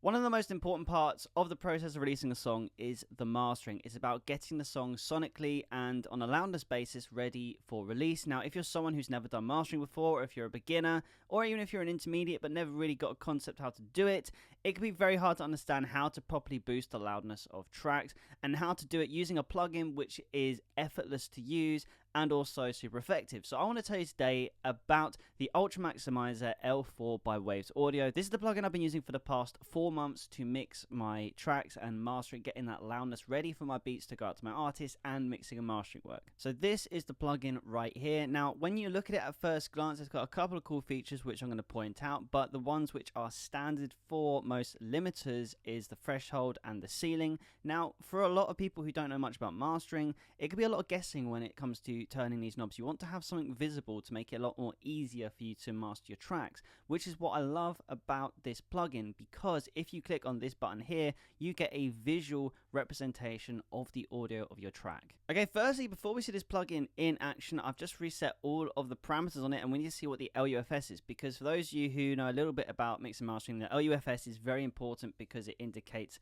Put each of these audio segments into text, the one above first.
One of the most important parts of the process of releasing a song is the mastering. It's about getting the song sonically and on a loudness basis ready for release. Now, if you're someone who's never done mastering before, or if you're a beginner, or even if you're an intermediate but never really got a concept how to do it, it can be very hard to understand how to properly boost the loudness of tracks and how to do it using a plugin which is effortless to use and also super effective. So I want to tell you today about the Ultramaximizer L4 by Waves Audio. This is the plugin I've been using for the past 4 months to mix my tracks and mastering, getting that loudness ready for my beats to go out to my artists and mixing and mastering work. So this is the plugin right here. Now, when you look at it at first glance, it's got a couple of cool features which I'm going to point out, but the ones which are standard for most limiters is the threshold and the ceiling. Now, for a lot of people who don't know much about mastering, it can be a lot of guessing when it comes to turning these knobs. You want to have something visible to make it a lot more easier for you to master your tracks, which is what I love about this plugin, because if you click on this button here, you get a visual representation of the audio of your track. Okay, firstly, before we see this plugin in action, I've just reset all of the parameters on it, and we need to see what the LUFS is, because for those of you who know a little bit about mixing and mastering, the LUFS is very important because it indicates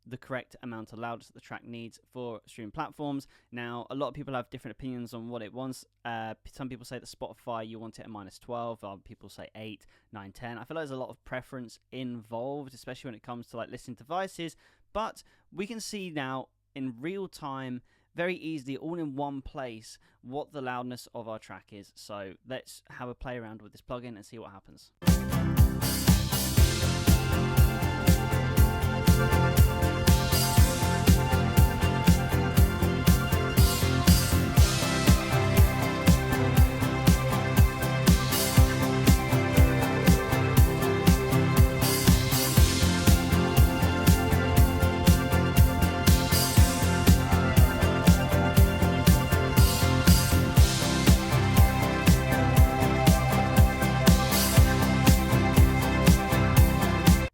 the correct amount of loudness that the track needs for streaming platforms. Now, a lot of people have different opinions on what it wants. Some people say that Spotify, you want it at -12. Other people say 8, 9, 10. I feel like there's a lot of preference involved, especially when it comes to like listening devices. But we can see now in real time, very easily, all in one place, what the loudness of our track is. So let's have a play around with this plugin and see what happens.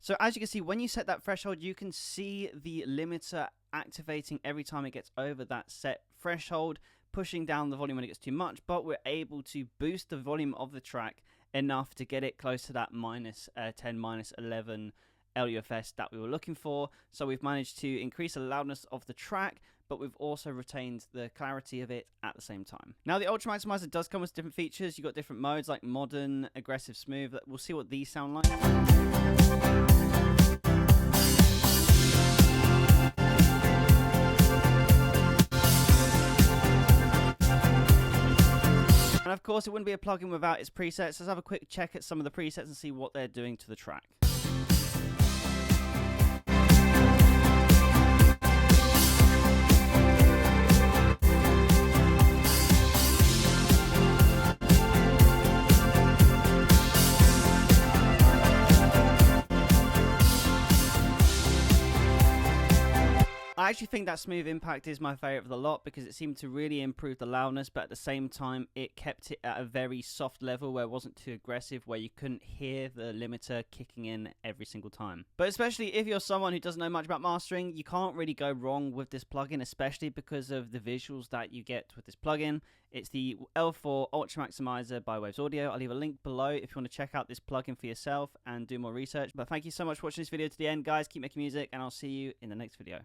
So as you can see, when you set that threshold, you can see the limiter activating every time it gets over that set threshold, pushing down the volume when it gets too much, but we're able to boost the volume of the track enough to get it close to that -10, -11 LUFS that we were looking for. So we've managed to increase the loudness of the track, but we've also retained the clarity of it at the same time. Now, the Ultra Maximizer does come with different features. You've got different modes like modern, aggressive, smooth. We'll see what these sound like. And of course, it wouldn't be a plugin without its presets. Let's have a quick check at some of the presets and see what they're doing to the track. I actually think that smooth impact is my favorite of the lot because it seemed to really improve the loudness, but at the same time it kept it at a very soft level where it wasn't too aggressive, where you couldn't hear the limiter kicking in every single time. But especially if you're someone who doesn't know much about mastering, you can't really go wrong with this plugin, especially because of the visuals that you get with this plugin. It's the L4 Ultramaximizer by Waves Audio. I'll leave a link below if you want to check out this plugin for yourself and do more research. But thank you so much for watching this video to the end, guys. Keep making music, and I'll see you in the next video.